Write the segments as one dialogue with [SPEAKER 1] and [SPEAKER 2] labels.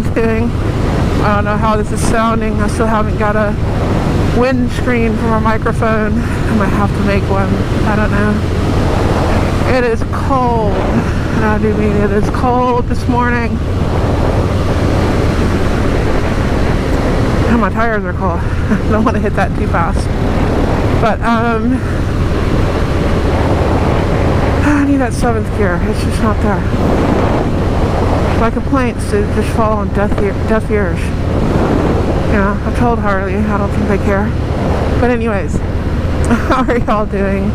[SPEAKER 1] y'all doing? I don't know how this is sounding. I still haven't got a windscreen for my microphone. I might have to make one. I don't know. It is cold. And I do mean it is cold this morning. And my tires are cold. I don't want to hit that too fast. But, I need that 7th gear. It's just not there. My complaints just fall on deaf ears. You know, I've told Harley. I don't think they care. But anyways, how are y'all doing?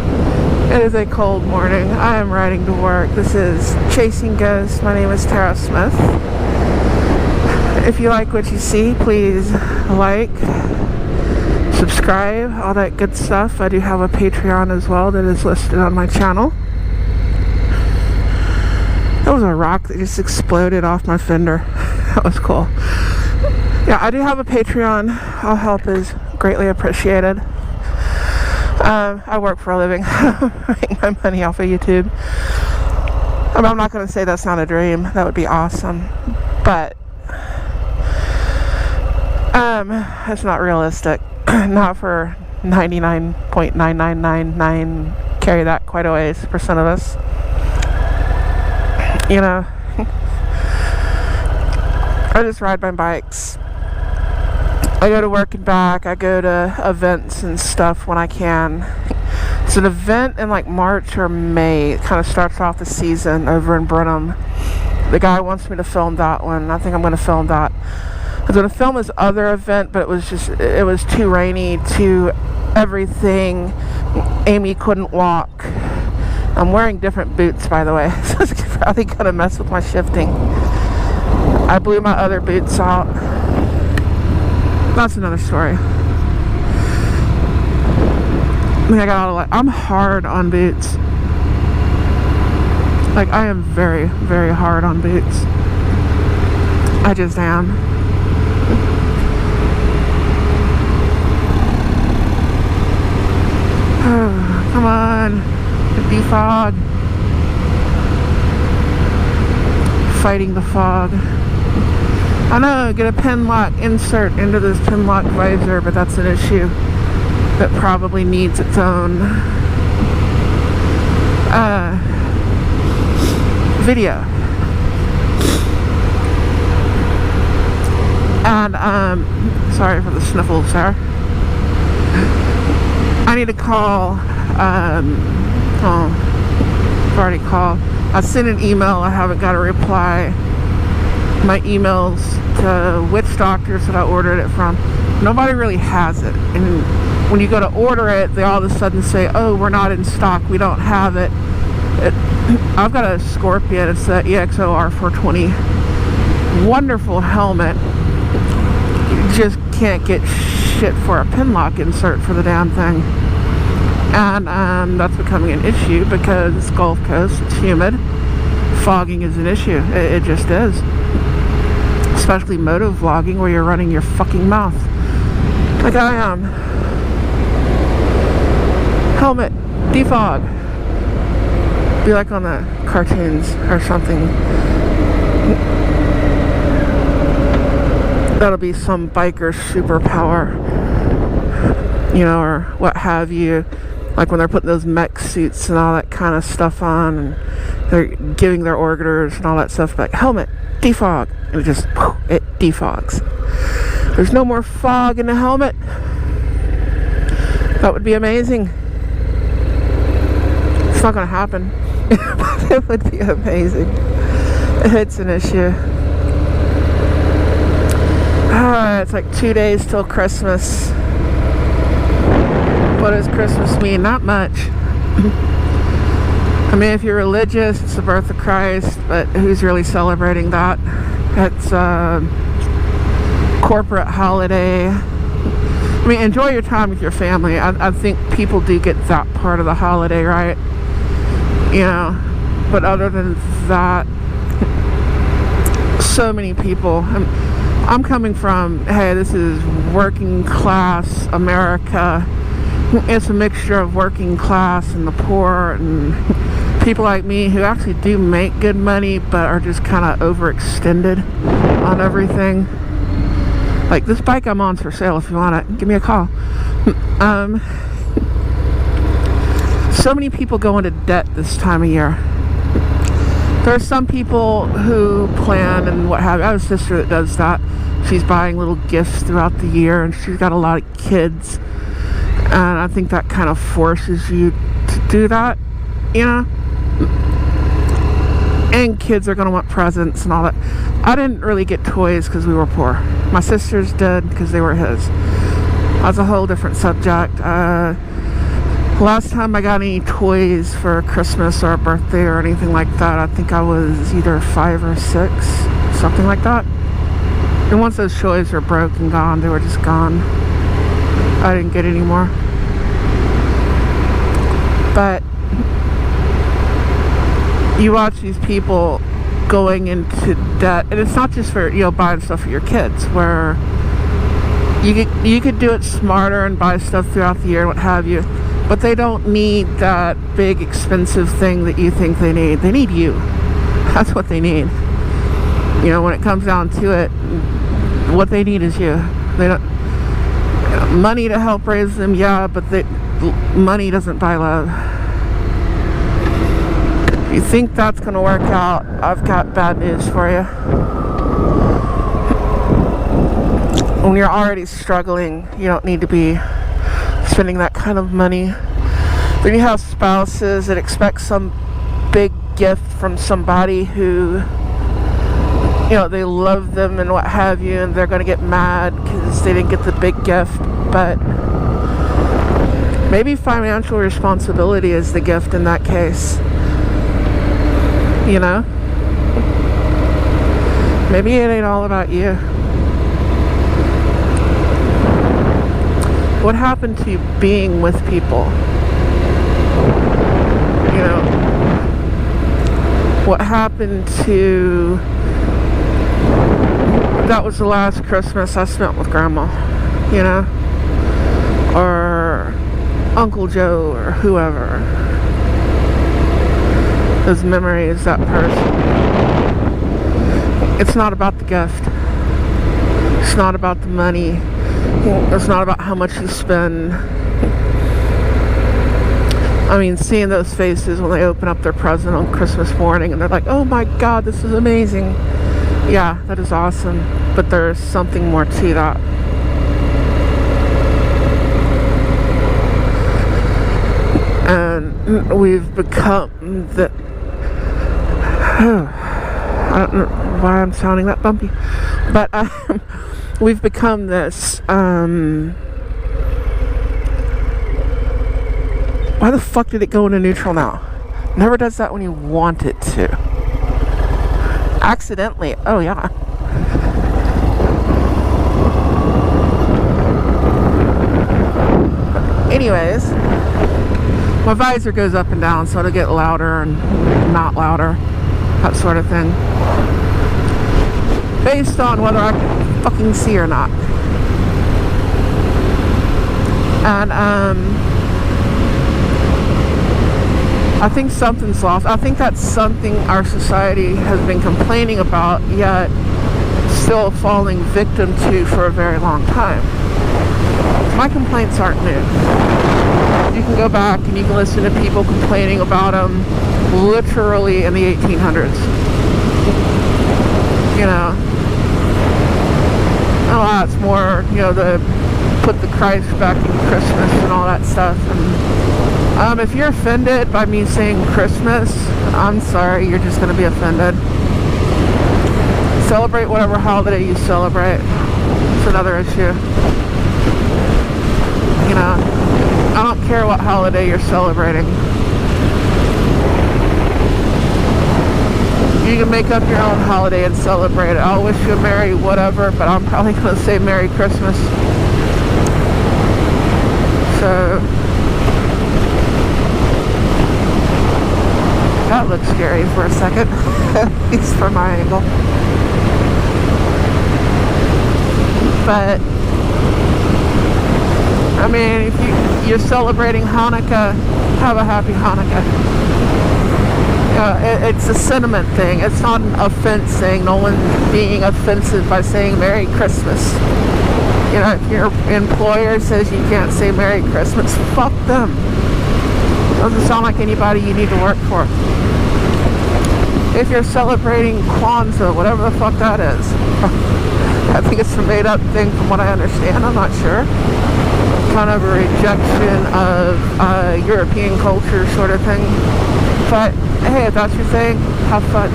[SPEAKER 1] It is a cold morning. I am riding to work. This is Chasing Ghosts. My name is Tara Smith. If you like what you see, please like, subscribe, all that good stuff. I do have a Patreon as well that is listed on my channel. That was a rock that just exploded off my fender. That was cool. Yeah, I do have a Patreon. All help is greatly appreciated. I work for a living. I make my money off of YouTube. I'm not going to say that's not a dream. That would be awesome. But it's not realistic. Not for 99.9999 carry that quite a ways percent of us. You know, I just ride my bikes. I go to work and back. I go to events and stuff when I can. It's an event in like March or May. It kind of starts off the season over in Brenham. The guy wants me to film that one. I think I'm going to film that. I was going to film his other event, but it was too rainy, too everything. Amy couldn't walk. I'm wearing different boots, by the way, so it's probably going to mess with my shifting. I blew my other boots out. That's another story. I mean, I got all I'm hard on boots. Like, I am very, very hard on boots. I just am. Oh, come on. Defog. Fighting the fog. I know, get a pin lock insert into this pin lock visor, but that's an issue that probably needs its own video. And sorry for the sniffles there. I need to call I've already called. I sent an email. I haven't got a reply. My emails to which doctors that I ordered it from, nobody really has it. And when you go to order it, they all of a sudden say, oh, we're not in stock, we don't have it. I've got a Scorpion. It's the EXO R420. Wonderful helmet. You just can't get shit for a pin lock insert for the damn thing. And that's becoming an issue because it's Gulf Coast, it's humid. Fogging is an issue. It just is. Especially moto vlogging where you're running your fucking mouth. Like I am. Helmet. Defog. Be like on the cartoons or something. That'll be some biker superpower. You know, or what have you. Like when they're putting those mech suits and all that kind of stuff on, and they're giving their orders and all that stuff, like helmet, defog, and it just, it defogs. There's no more fog in the helmet. That would be amazing. It's not going to happen. But it would be amazing. It's an issue. It's like 2 days till Christmas. What does Christmas mean? Not much. I mean, if you're religious, it's the birth of Christ, but who's really celebrating that? It's a corporate holiday. I mean, enjoy your time with your family. I think people do get that part of the holiday, right? You know, but other than that, so many people. I'm coming from, hey, this is working class America. It's a mixture of working class and the poor and people like me who actually do make good money but are just kind of overextended. on everything. Like, this bike I'm on's for sale. If you want it, give me a call. So many people go into debt this time of year. There are some people who plan and what have you. I have a sister that does that. She's buying little gifts throughout the year, and she's got a lot of kids, and I think that kind of forces you to do that, you know. And kids are going to want presents and all that. I didn't really get toys because we were poor. My sisters did because they were his. That's a whole different subject. Last time I got any toys for Christmas or a birthday or anything like that, I think I was either 5 or 6, something like that. And once those toys were broke and gone, they were just gone. I didn't get any more. But you watch these people going into debt, and it's not just for, you know, buying stuff for your kids, where you could do it smarter and buy stuff throughout the year and what have you, but they don't need that big expensive thing that you think they need. They need you. That's what they need. You know, when it comes down to it, what they need is you. They don't, you know, money to help raise them, yeah, but money doesn't buy love. If you think that's going to work out, I've got bad news for you. When you're already struggling, you don't need to be spending that kind of money. Then you have spouses that expect some big gift from somebody who, you know, they love them and what have you, and they're going to get mad because they didn't get the big gift. But maybe financial responsibility is the gift in that case. You know? Maybe it ain't all about you. What happened to being with people? You know? What happened to... That was the last Christmas I spent with Grandma, you know? Or Uncle Joe or whoever. Those memories, that person. It's not about the gift. It's not about the money. It's not about how much you spend. I mean, seeing those faces when they open up their present on Christmas morning and they're like, oh my God, this is amazing. Yeah, that is awesome. But there's something more to that. And we've become the... I don't know why I'm sounding that bumpy. But we've become this... Why the fuck did it go into neutral now? Never does that when you want it to. Accidentally. Oh, yeah. Anyways, my visor goes up and down, so it'll get louder and not louder. That sort of thing. Based on whether I can fucking see or not. And, I think something's lost. I think that's something our society has been complaining about, yet still falling victim to for a very long time. My complaints aren't new. You can go back and you can listen to people complaining about them literally in the 1800s. You know, a lot's more, you know, the put the Christ back in Christmas and all that stuff. And if you're offended by me saying Christmas, I'm sorry, you're just going to be offended. Celebrate whatever holiday you celebrate. It's another issue. You know, I don't care what holiday you're celebrating. You can make up your own holiday and celebrate it. I'll wish you a Merry whatever, but I'm probably going to say Merry Christmas. So... that looks scary for a second, at least from my angle. But, I mean, if you're celebrating Hanukkah, have a happy Hanukkah. know, it's a sentiment thing. It's not an offense thing. No one's being offensive by saying Merry Christmas. You know, if your employer says you can't say Merry Christmas, fuck them. Doesn't sound like anybody you need to work for. If you're celebrating Kwanzaa, whatever the fuck that is, I think it's a made-up thing from what I understand. I'm not sure. Kind of a rejection of European culture sort of thing. But hey, if that's your thing, have fun.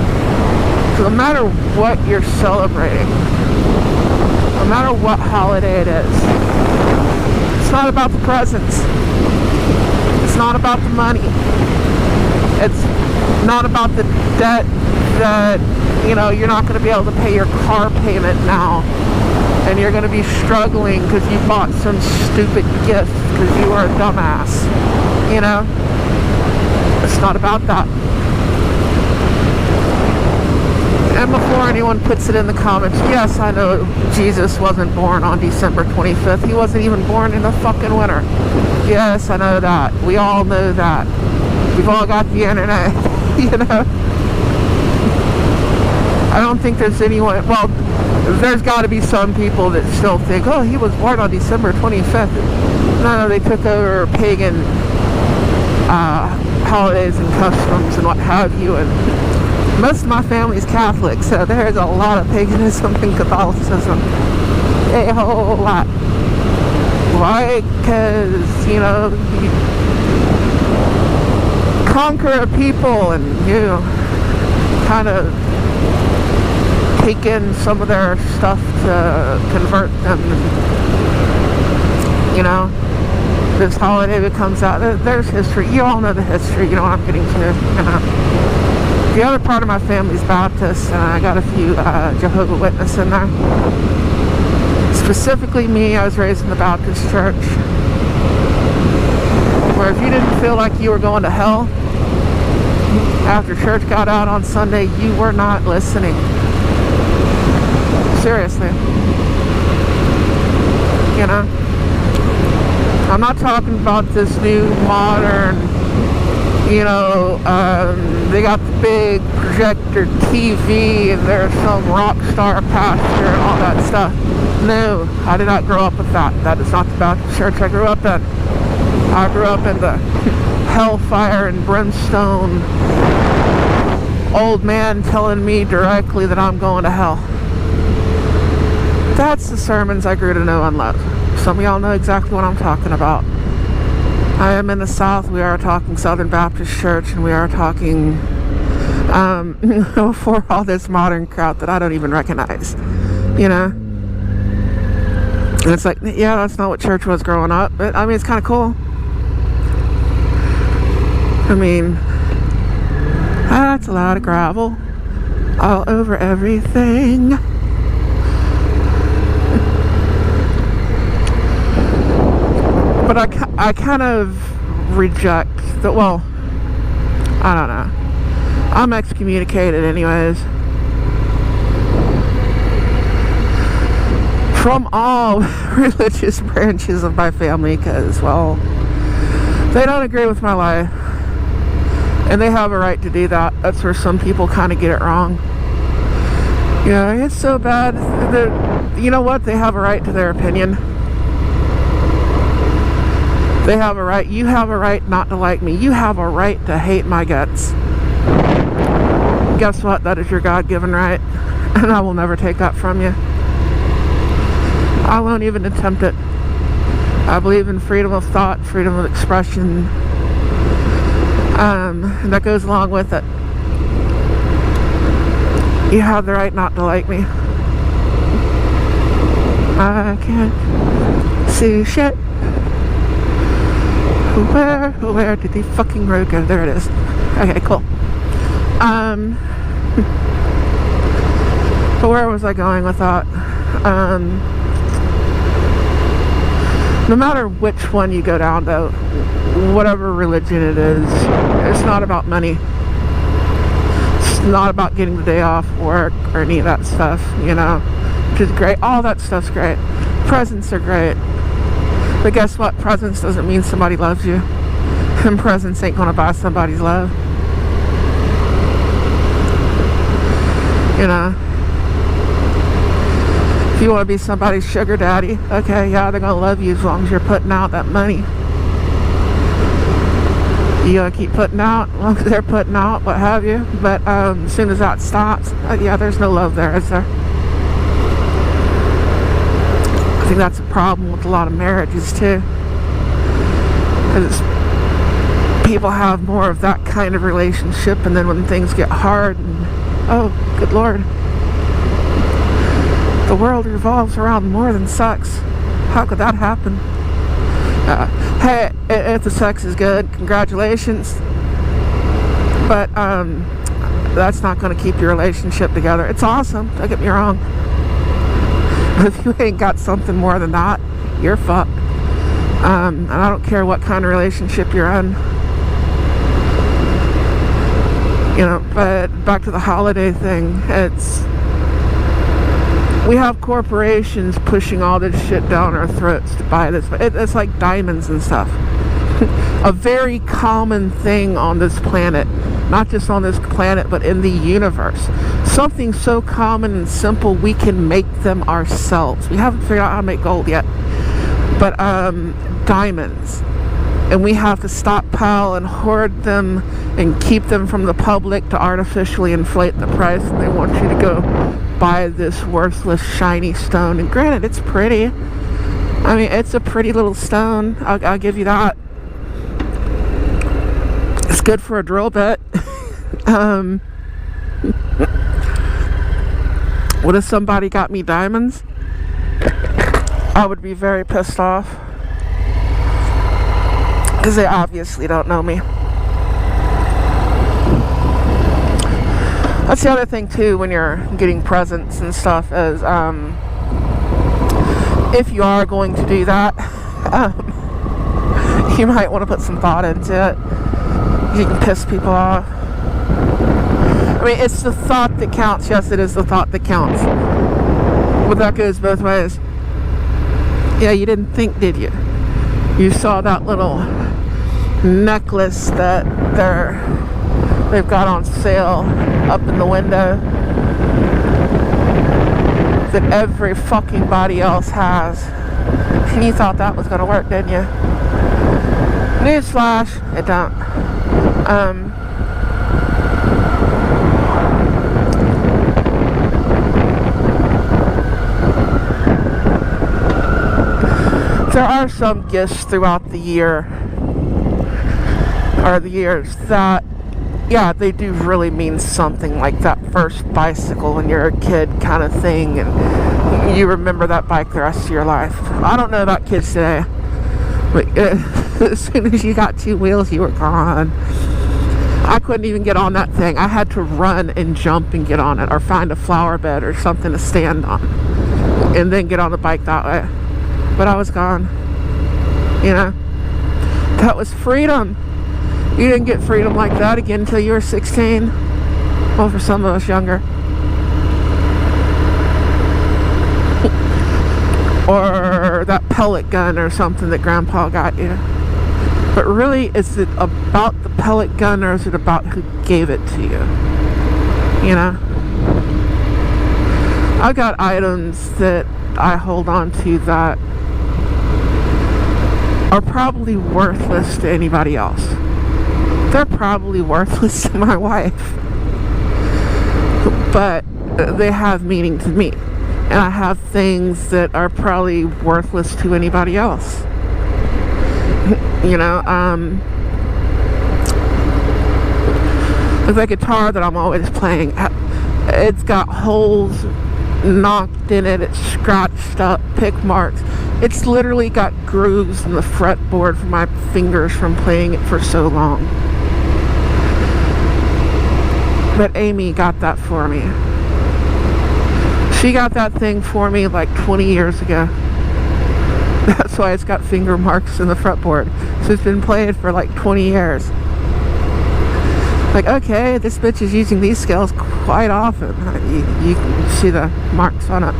[SPEAKER 1] So no matter what you're celebrating, no matter what holiday it is, it's not about the presents. It's not about the money. It's not about the debt that, you know, you're not going to be able to pay your car payment now. And you're going to be struggling because you bought some stupid gift because you were a dumbass. You know? It's not about that. And before anyone puts it in the comments, yes, I know Jesus wasn't born on December 25th. He wasn't even born in the fucking winter. Yes, I know that. We all know that. We've all got the internet, you know? I don't think there's anyone, well, there's got to be some people that still think, oh, he was born on December 25th. No, they took over pagan holidays and customs and what have you, and most of my family's Catholic, so there's a lot of paganism and Catholicism. A whole lot. Why? Because, you know, you conquer a people and you kind of take in some of their stuff to convert them. And, you know, this holiday becomes out. There's history. You all know the history. You know what I'm getting to. You know. The other part of my family's Baptist, and I got a few Jehovah's Witnesses in there. Specifically me, I was raised in the Baptist church, where if you didn't feel like you were going to hell after church got out on Sunday, you were not listening. Seriously. You know? I'm not talking about this new modern, you know, they got the big projector TV and there's some rock star pastor and all that stuff. No, I did not grow up with that. That is not the Baptist church I grew up in. I grew up in the hellfire and brimstone old man telling me directly that I'm going to hell. That's the sermons I grew to know and love. Some of y'all know exactly what I'm talking about. I am in the South. We are talking Southern Baptist Church, and we are talking for all this modern crowd that I don't even recognize. You know? And it's like, yeah, that's not what church was growing up. But, I mean, it's kind of cool. I mean, that's a lot of gravel all over everything. But I kind of reject the, well, I don't know. I'm excommunicated anyways. From all religious branches of my family because, well, they don't agree with my life. And they have a right to do that. That's where some people kind of get it wrong. Yeah, it's so bad that, you know what? They have a right to their opinion. They have a right. You have a right not to like me. You have a right to hate my guts. Guess what? That is your God-given right. And I will never take that from you. I won't even attempt it. I believe in freedom of thought, freedom of expression. And that goes along with it. You have the right not to like me. I can't see shit. Where did the fucking road go? There it is. Okay, cool. But where was I going with that? No matter which one you go down to, whatever religion it is, it's not about money. It's not about getting the day off work or any of that stuff, you know, which is great. All that stuff's great. Presents are great. But guess what? Presents doesn't mean somebody loves you. And presents ain't gonna buy somebody's love. You know, if you want to be somebody's sugar daddy, okay, yeah, they're gonna love you as long as you're putting out that money. You gotta keep putting out, as long as they're putting out, what have you. But as soon as that stops, yeah, there's no love there, is there? I think that's a problem with a lot of marriages too, because people have more of that kind of relationship, and then when things get hard, and oh, good Lord, the world revolves around more than sex. How could that happen? Hey, if the sex is good, congratulations. But that's not going to keep your relationship together. It's awesome, don't get me wrong. If you ain't got something more than that, you're fucked. And I don't care what kind of relationship you're in. You know, but back to the holiday thing, we have corporations pushing all this shit down our throats to buy this. It's like diamonds and stuff. A very common thing on this planet. Not just on this planet, but in the universe. Something so common and simple, we can make them ourselves. We haven't figured out how to make gold yet. But diamonds. And we have to stockpile and hoard them and keep them from the public to artificially inflate the price. And they want you to go buy this worthless shiny stone. And granted, it's pretty. I mean, it's a pretty little stone. I'll give you that. It's good for a drill bit. What if somebody got me diamonds? I would be very pissed off. Because they obviously don't know me. That's the other thing too when you're getting presents and stuff is if you are going to do that, you might want to put some thought into it. You can piss people off. I mean, it's the thought that counts. Yes, it is the thought that counts. But that goes both ways. Yeah, you didn't think, did you? You saw that little necklace that they've got on sale up in the window that every fucking body else has, and you thought that was gonna work, didn't you? Newsflash, it don't. There are some gifts throughout the year, or the years, that, yeah, they do really mean something, like that first bicycle when you're a kid kind of thing, and you remember that bike the rest of your life. I don't know about kids today, but as soon as you got two wheels, you were gone. I couldn't even get on that thing. I had to run and jump and get on it, or find a flower bed or something to stand on, and then get on the bike that way. But I was gone. You know? That was freedom. You didn't get freedom like that again until you were 16. Well, for some of us younger. Or that pellet gun or something that Grandpa got you. But really, is it about the pellet gun, or is it about who gave it to you? You know? I got items that I hold on to that are probably worthless to anybody else. They're probably worthless to my wife, but they have meaning to me, and I have things that are probably worthless to anybody else. You know, the guitar that I'm always playing, it's got holes knocked in it, it's scratched up, pick marks. It's literally got grooves in the fretboard for my fingers from playing it for so long. But Amy got that for me. She got that thing for me like 20 years ago. That's why it's got finger marks in the fretboard. So it's been played for like 20 years. Like, okay, this bitch is using these scales quite often. You can see the marks on it.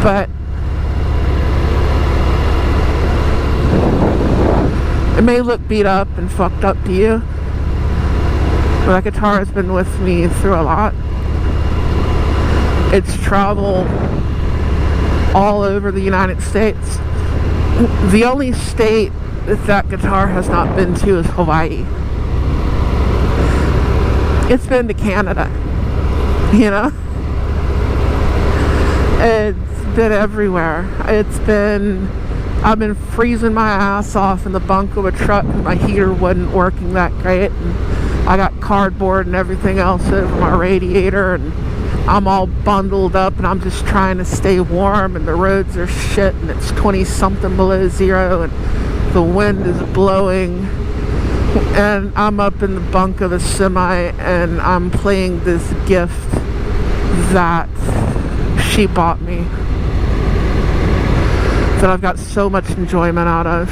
[SPEAKER 1] But it may look beat up and fucked up to you, That guitar has been with me through a lot. It's traveled all over the United States. The only state that guitar has not been to is Hawaii. It's been to Canada, you know? It's been everywhere. I've been freezing my ass off in the bunk of a truck because my heater wasn't working that great, and I got cardboard and everything else over my radiator, and I'm all bundled up, and I'm just trying to stay warm, and the roads are shit, and it's 20 something below zero, and the wind is blowing, and I'm up in the bunk of a semi, and I'm playing this gift that she bought me that I've got so much enjoyment out of,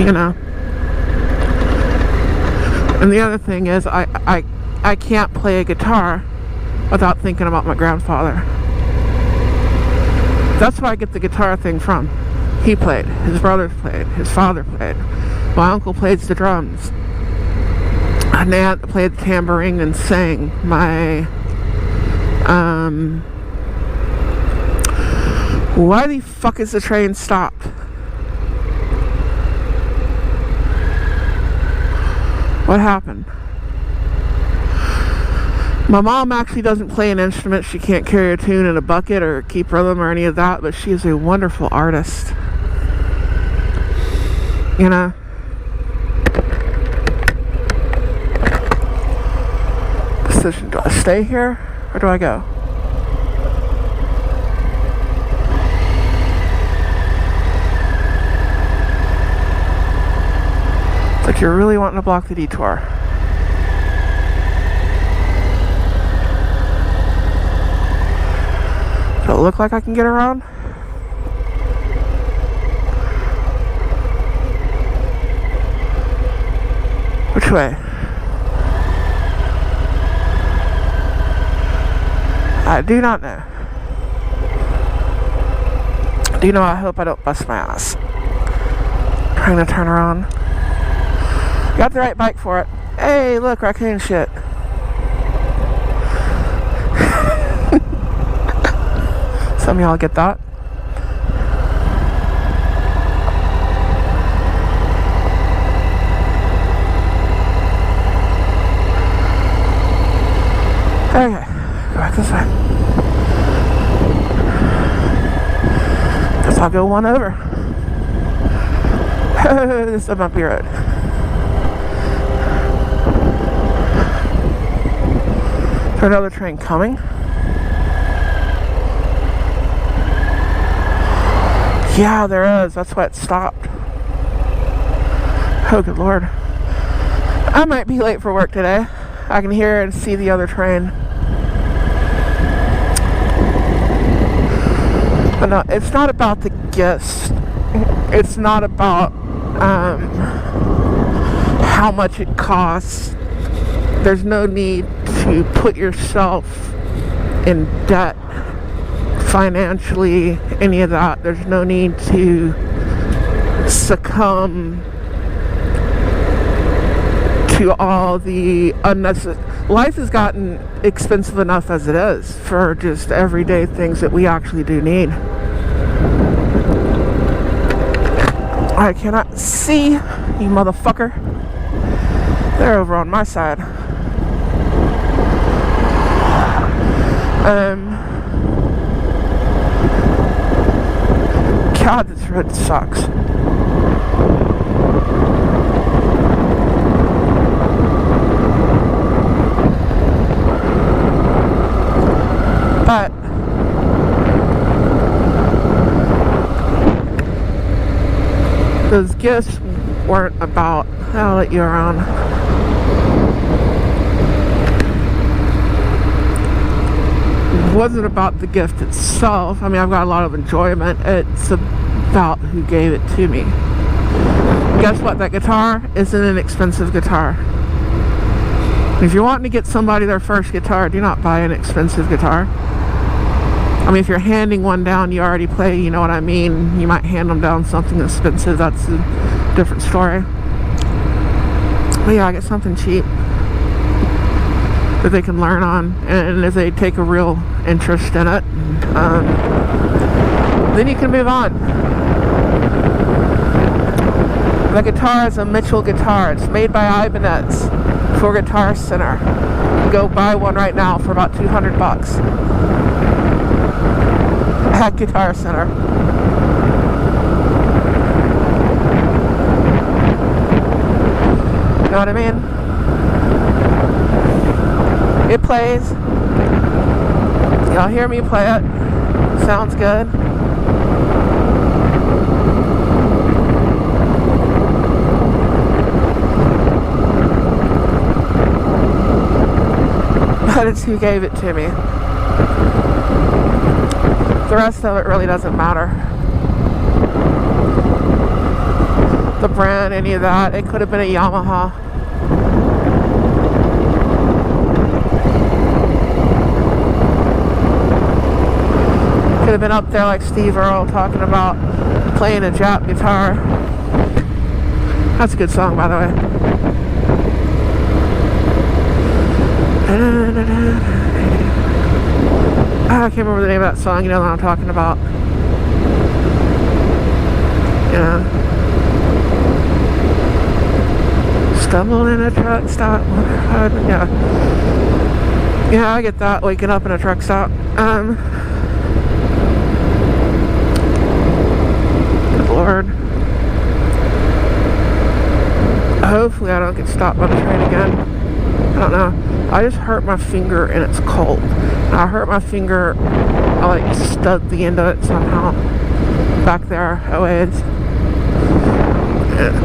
[SPEAKER 1] you know. And the other thing is, I can't play a guitar without thinking about my grandfather. That's where I get the guitar thing from. He played, his brothers played, his father played, my uncle played the drums, my aunt played the tambourine and sang. Why the fuck is the train stopped? What happened? My mom actually doesn't play an instrument. She can't carry a tune in a bucket or keep rhythm or any of that, but she is a wonderful artist. You know? Decision, do I stay here or do I go? It's like you're really wanting to block the detour. Does it look like I can get around? Which way? I do not know. Do you know, I hope I don't bust my ass trying to turn around. Got the right bike for it. Hey, look, raccoon shit. Some of y'all get that. Okay, go back this way. Guess I'll go one over. This is a bumpy road. Is there another train coming? Yeah, there is. That's why it stopped. Oh, good Lord. I might be late for work today. I can hear and see the other train. But no, it's not about the gifts. It's not about how much it costs. There's no need to put yourself in debt financially, any of that. There's no need to succumb to all the unnecessary. Life has gotten expensive enough as it is for just everyday things that we actually do need. I cannot see, you motherfucker. They're over on my side. God, this road sucks. But those gifts weren't about, I'll let you around. It wasn't about the gift itself. I mean, I've got a lot of enjoyment. It's about who gave it to me. Guess what? That guitar isn't an expensive guitar. If you're wanting to get somebody their first guitar, do not buy an expensive guitar. I mean, if you're handing one down, you already play, you know what I mean? You might hand them down something expensive, that's a different story. But yeah, get something cheap that they can learn on, and if they take a real interest in it, then you can move on. The guitar is a Mitchell guitar. It's made by Ibanez for Guitar Center. You can go buy one right now for about $200 at Guitar Center. You know what I mean? It plays. Y'all hear me play it? Sounds good. But it's who gave it to me. The rest of it really doesn't matter. The brand, any of that. It could have been a Yamaha. Could have been up there like Steve Earle talking about playing a Jap guitar. That's a good song, by the way. I can't remember the name of that song. You know what I'm talking about. Yeah. Stumbled in a truck stop. Yeah. Yeah, I get that. Waking up in a truck stop. Good Lord. Hopefully I don't get stopped by the train again. I don't know. I just hurt my finger and it's cold. I hurt my finger. I like stubbed the end of it somehow. Back there. Oh, it's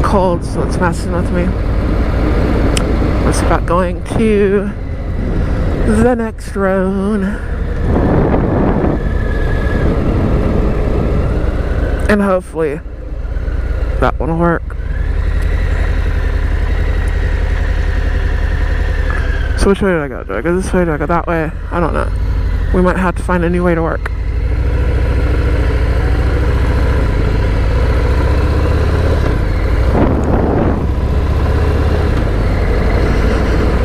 [SPEAKER 1] cold, so it's messing with me. It's about going to the next road. And hopefully that one will work. So which way do I go? Do I go this way? Do I go that way? I don't know. We might have to find a new way to work.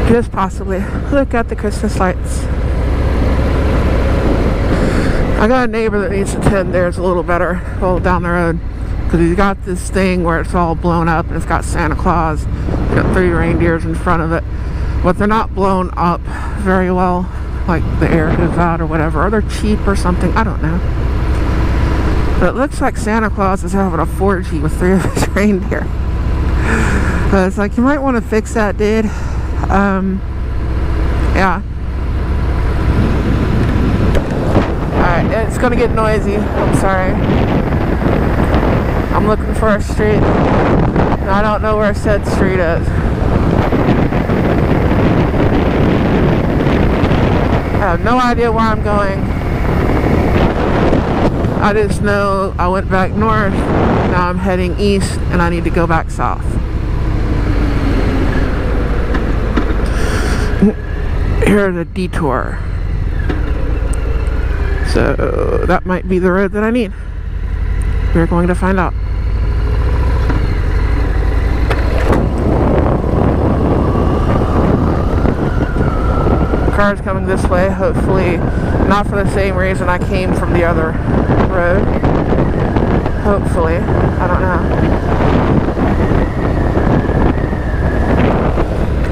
[SPEAKER 1] Just possibly. Look at the Christmas lights. I got a neighbor that needs to tend theirs a little better, down the road. Because he's got this thing where it's all blown up and it's got Santa Claus. He's got 3 reindeers in front of it. But they're not blown up very well, like the air goes out or whatever, or they're cheap or something, I don't know. But it looks like Santa Claus is having a 4G with 3 of his reindeer. But it's like, you might want to fix that, dude. Yeah. Alright, it's gonna get noisy, I'm sorry. I'm looking for a street, and I don't know where said street is. I have no idea where I'm going. I just know I went back north, now I'm heading east, and I need to go back south. Here's a detour. So that might be the road that I need. We're going to find out. Cars coming this way, hopefully not for the same reason I came from the other road. Hopefully, I don't know.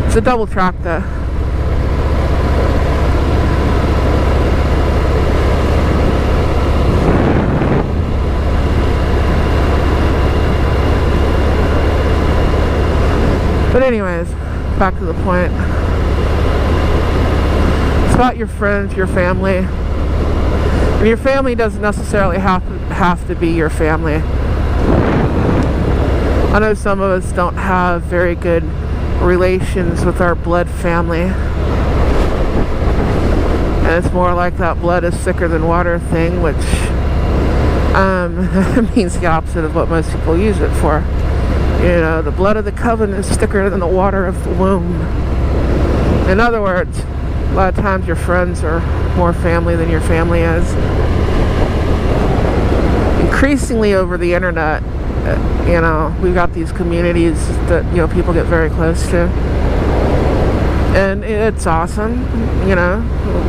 [SPEAKER 1] It's a double track though. But anyways, back to the point. About your friends, your family. And your family doesn't necessarily have to be your family. I know some of us don't have very good relations with our blood family. And it's more like that blood is thicker than water thing, which means the opposite of what most people use it for. You know, the blood of the covenant is thicker than the water of the womb. In other words, a lot of times your friends are more family than your family is. Increasingly over the internet, You know, we've got these communities that, you know, people get very close to. And it's awesome, you know.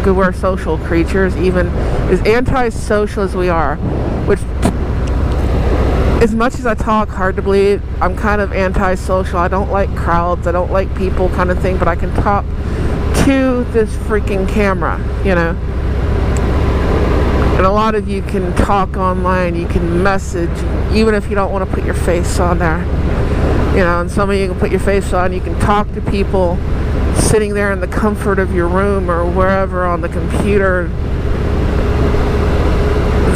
[SPEAKER 1] We're social creatures, even as antisocial as we are. Which, as much as I talk hard to believe, I'm kind of antisocial. I don't like crowds. I don't like people kind of thing. But I can talk to this freaking camera, you know. And a lot of you can talk online, you can message, even if you don't want to put your face on there. You know, and some of you can put your face on, you can talk to people sitting there in the comfort of your room or wherever on the computer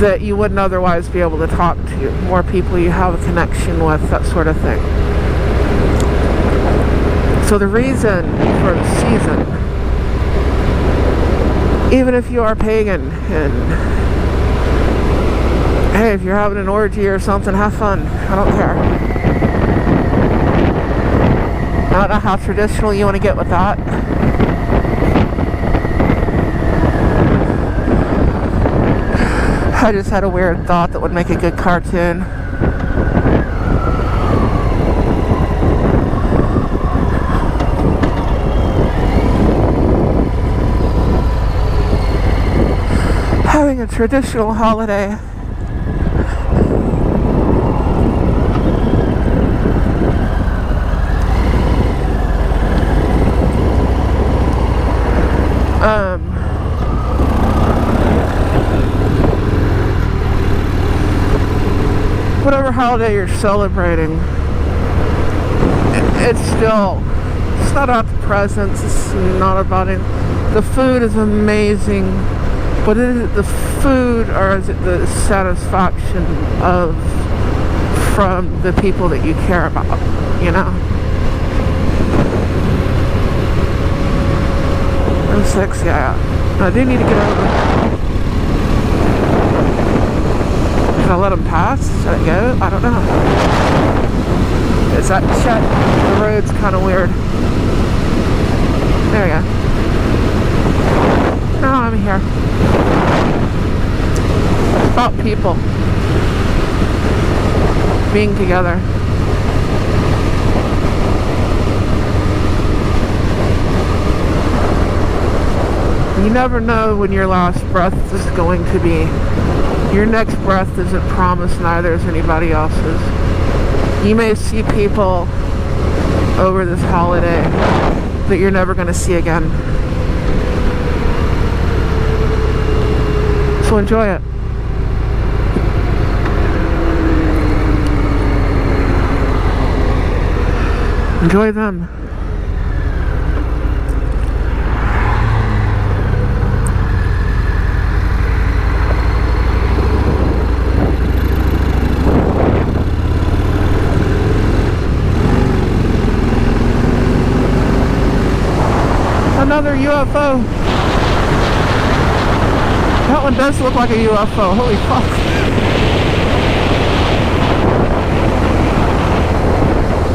[SPEAKER 1] that you wouldn't otherwise be able to talk to. More people you have a connection with, that sort of thing. So the reason for the season, even if you are pagan and hey, if you're having an orgy or something, have fun. I don't care. I don't know how traditional you want to get with that. I just had a weird thought that would make a good cartoon. Having a traditional holiday. Whatever holiday you're celebrating, it's not about the presents, it's not about it. The food is amazing, but is it the food or is it the satisfaction from the people that you care about, you know? I'm sexy, I do need to get over. Should I let them pass? Should I go? I don't know. Is that shut? The road's kind of weird. There we go. No, I'm here. It's about people being together. You never know when your last breath is going to be. Your next breath isn't promised, neither is anybody else's. You may see people over this holiday that you're never going to see again. So enjoy it. Enjoy them. Another UFO. That one does look like a UFO. Holy fuck.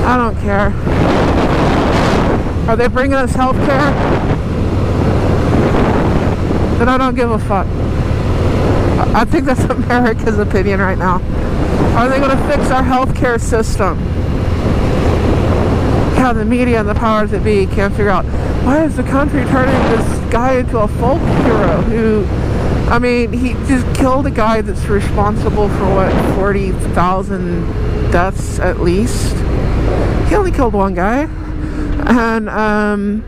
[SPEAKER 1] I don't care. Are they bringing us health care? Then I don't give a fuck. I think that's America's opinion right now. Are they going to fix our healthcare system? Yeah, the media and the powers that be can't figure out, why is the country turning this guy into a folk hero who, I mean, he just killed a guy that's responsible for what, 40,000 deaths at least? He only killed one guy. And,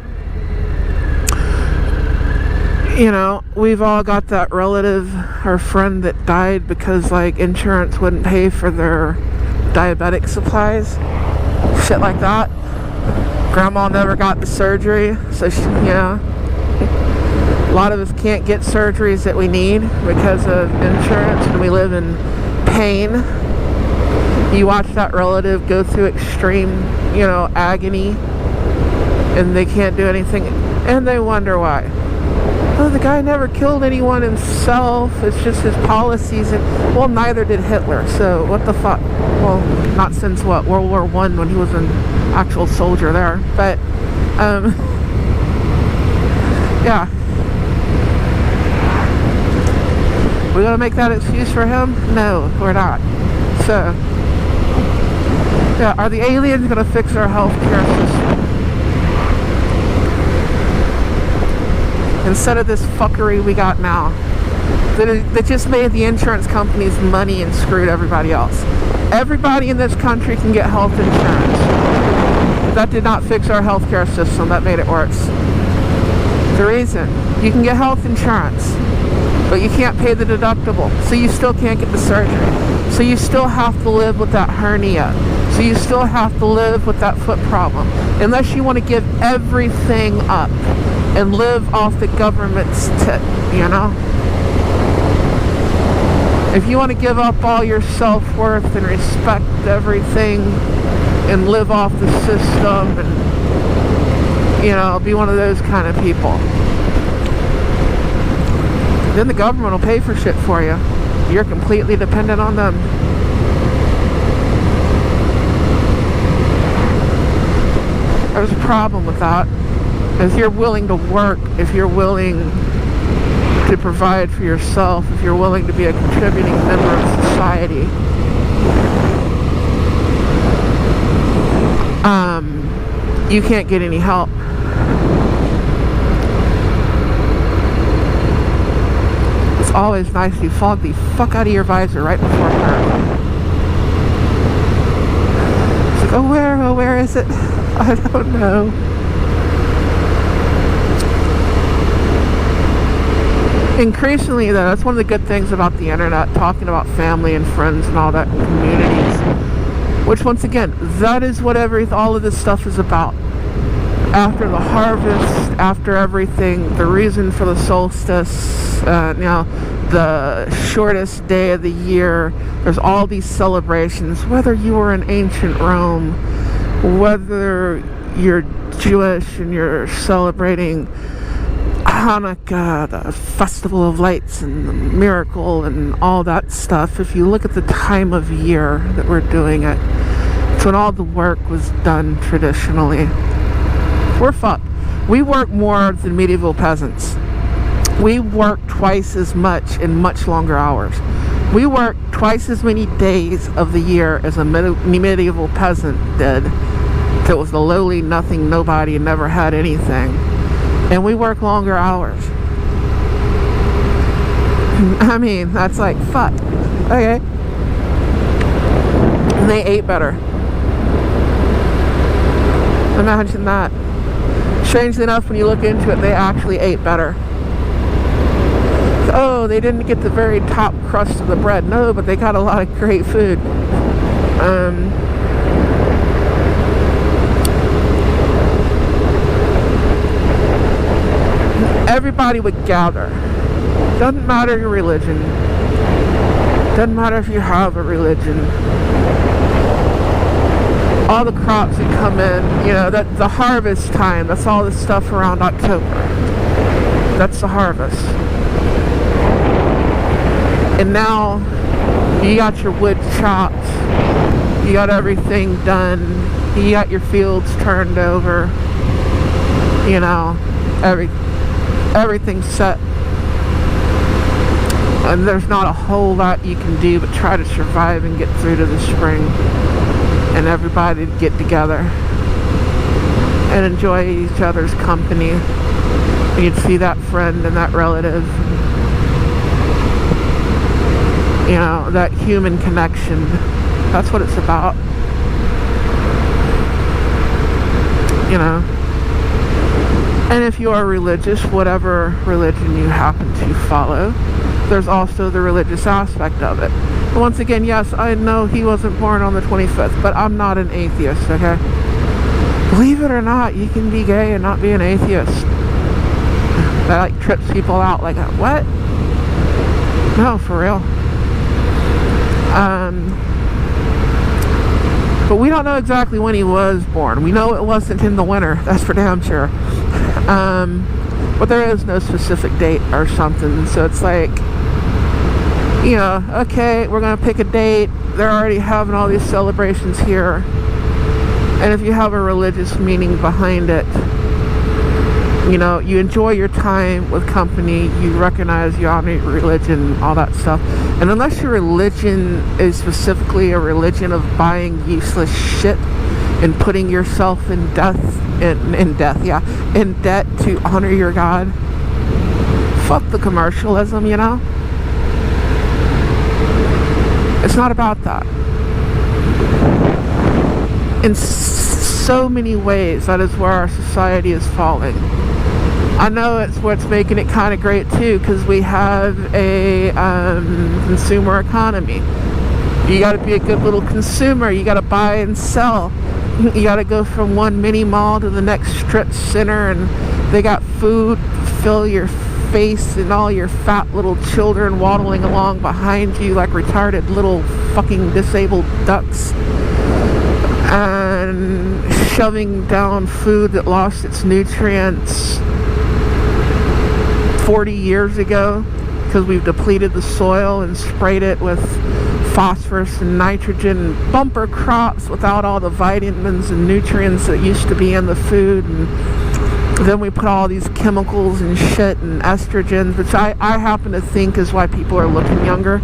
[SPEAKER 1] you know, we've all got that relative or friend that died because, like, insurance wouldn't pay for their diabetic supplies. Shit like that. Grandma never got the surgery, so she, you know, a lot of us can't get surgeries that we need because of insurance, and we live in pain. You watch that relative go through extreme, you know, agony, and they can't do anything, and they wonder why. Oh, the guy never killed anyone himself, it's just his policies, and, well, neither did Hitler, so what the fuck? Well, not since what, World War I, when he was an actual soldier there, but, yeah. We're gonna make that excuse for him? No, we're not. So, Yeah, are the aliens gonna fix our healthcare system? Instead of this fuckery we got now. That just made the insurance companies money and screwed everybody else. Everybody in this country can get health insurance. That did not fix our healthcare system. That made it worse. The reason, you can get health insurance, but you can't pay the deductible, so you still can't get the surgery. So you still have to live with that hernia. So you still have to live with that foot problem. Unless you want to give everything up and live off the government's tip, you know? If you want to give up all your self-worth and respect everything and live off the system and, you know, be one of those kind of people, then the government will pay for shit for you. You're completely dependent on them. There's a problem with that. If you're willing to work, if you're willing to provide for yourself, if you're willing to be a contributing member of society, you can't get any help. It's always nice to fog the fuck out of your visor right before turn. It's like, oh where is it? I don't know. Increasingly though, that's one of the good things about the internet, talking about family and friends and all that, and communities, which once again, that is what all of this stuff is about. After the harvest, after everything, the reason for the solstice, the shortest day of the year, there's all these celebrations, whether you were in ancient Rome, whether you're Jewish and you're celebrating Hanukkah, the festival of lights and the miracle and all that stuff. If you look at the time of year that we're doing it, it's when all the work was done traditionally. We're fucked. We work more than medieval peasants. We work twice as much in much longer hours. We work twice as many days of the year as a medieval peasant did that was the lowly nothing nobody and never had anything. And we work longer hours. I mean, that's like, fuck. Okay. And they ate better. Imagine that. Strangely enough, when you look into it, they actually ate better. Oh, they didn't get the very top crust of the bread. No, but they got a lot of great food. Everybody would gather. Doesn't matter your religion. Doesn't matter if you have a religion. All the crops would come in, you know, that the harvest time, that's all the stuff around October. That's the harvest. And now you got your wood chopped, you got everything done, you got your fields turned over, you know, everything's set. And there's not a whole lot you can do but try to survive and get through to the spring. And everybody to get together and enjoy each other's company. And you'd see that friend and that relative. You know, that human connection. That's what it's about. You know. And if you are religious, whatever religion you happen to follow, there's also the religious aspect of it. Once again, yes, I know he wasn't born on the 25th, but I'm not an atheist, okay? Believe it or not, you can be gay and not be an atheist. That like trips people out, like, what? No, for real. But we don't know exactly when he was born. We know it wasn't in the winter, that's for damn sure. But there is no specific date or something, so it's like, you know, okay, we're gonna pick a date. They're already having all these celebrations here, and if you have a religious meaning behind it, You know, you enjoy your time with company, you recognize, you honor your religion, all that stuff. And unless your religion is specifically a religion of buying useless shit and putting yourself in debt to honor your God, fuck the commercialism, you know? It's not about that. In so many ways, that is where our society is falling. I know it's what's making it kind of great too, because we have a consumer economy. You got to be a good little consumer. You got to buy and sell. You got to go from one mini mall to the next strip center, and they got food to fill your face, and all your fat little children waddling along behind you like retarded little fucking disabled ducks, and shoving down food that lost its nutrients 40 years ago because we've depleted the soil and sprayed it with phosphorus and nitrogen, and bumper crops without all the vitamins and nutrients that used to be in the food. And then we put all these chemicals and shit and estrogens, which I happen to think is why people are looking younger,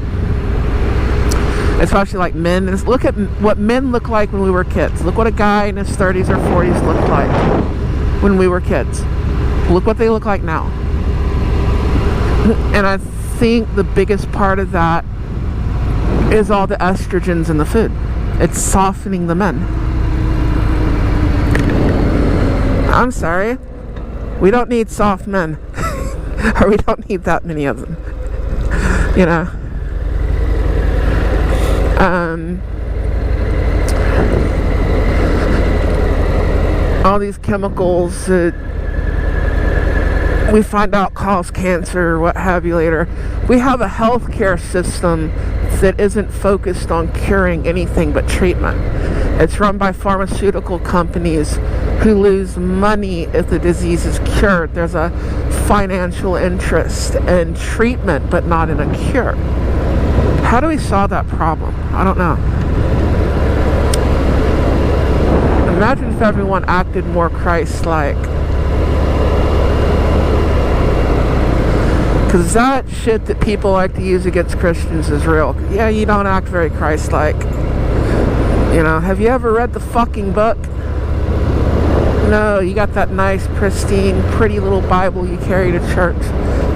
[SPEAKER 1] especially like men. And look at what men look like when we were kids. Look what a guy in his 30s or 40s looked like when we were kids. Look what they look like now. And I think the biggest part of that is all the estrogens in the food. It's softening the men. I'm sorry. We don't need soft men. Or we don't need that many of them. You know? All these chemicals that we find out cause cancer or what have you later. We have a healthcare system that isn't focused on curing anything but treatment. It's run by pharmaceutical companies who lose money if the disease is cured. There's a financial interest in treatment but not in a cure. How do we solve that problem? I don't know. Imagine if everyone acted more Christ-like. Because that shit that people like to use against Christians is real. Yeah, you don't act very Christ-like. You know, have you ever read the fucking book? No, you got that nice, pristine, pretty little Bible you carry to church.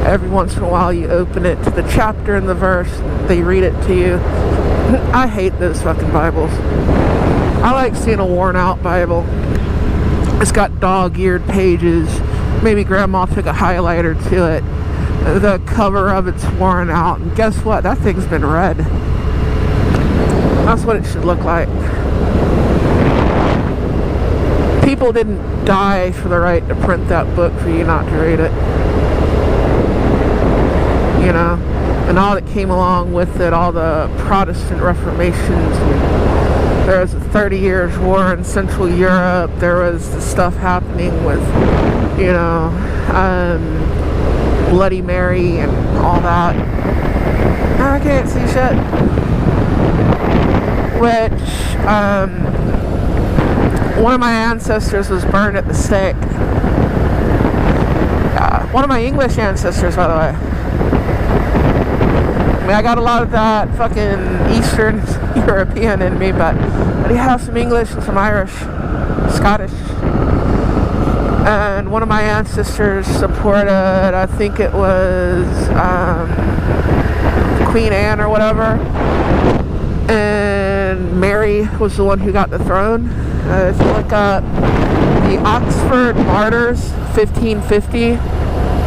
[SPEAKER 1] Every once in a while you open it to the chapter and the verse, and they read it to you. I hate those fucking Bibles. I like seeing a worn out Bible. It's got dog-eared pages. Maybe grandma took a highlighter to it. The cover of it's worn out, and guess what? That thing's been read. That's what it should look like. People didn't die for the right to print that book for you not to read it. You know? And all that came along with it, all the Protestant Reformations. There was a 30 years war in Central Europe. There was the stuff happening with, you know, Bloody Mary and all that. I can't see shit. Which, one of my ancestors was burned at the stake. One of my English ancestors, by the way. I mean, I got a lot of that fucking Eastern European in me, but I do have some English and some Irish, Scottish. And one of my ancestors supported, I think it was Queen Anne or whatever. And Mary was the one who got the throne. If you look up the Oxford Martyrs, 1550,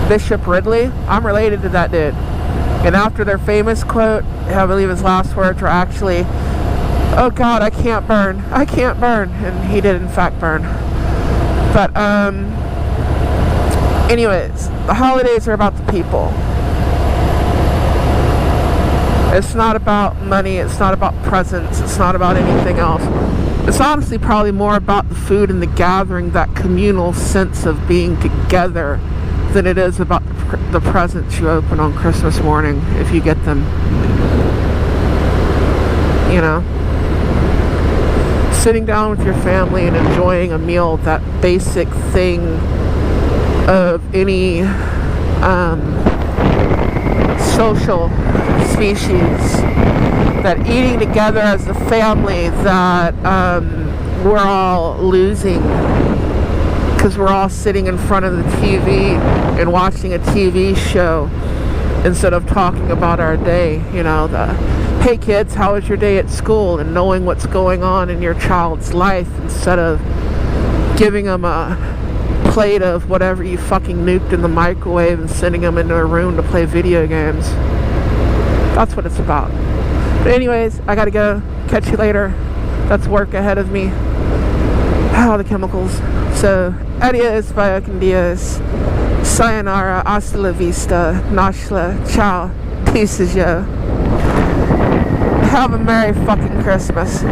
[SPEAKER 1] Bishop Ridley, I'm related to that dude. And after their famous quote, I believe his last words were actually, "Oh God, I can't burn. I can't burn." And he did in fact burn. But, anyways, the holidays are about the people. It's not about money, it's not about presents, it's not about anything else. It's honestly probably more about the food and the gathering, that communal sense of being together, than it is about the presents you open on Christmas morning, if you get them. You know? Sitting down with your family and enjoying a meal, that basic thing of any social species. That eating together as a family, that we're all losing because we're all sitting in front of the TV and watching a TV show instead of talking about our day. You know, hey kids, how was your day at school, and knowing what's going on in your child's life instead of giving them a plate of whatever you fucking nuked in the microwave and sending them into a room to play video games. That's what it's about. But anyways, I gotta go. Catch you later. That's work ahead of me. The chemicals. So, adios, vaya con Dios. Sayonara, hasta la vista, nashla, ciao, pieces, yo. Have a Merry fucking Christmas.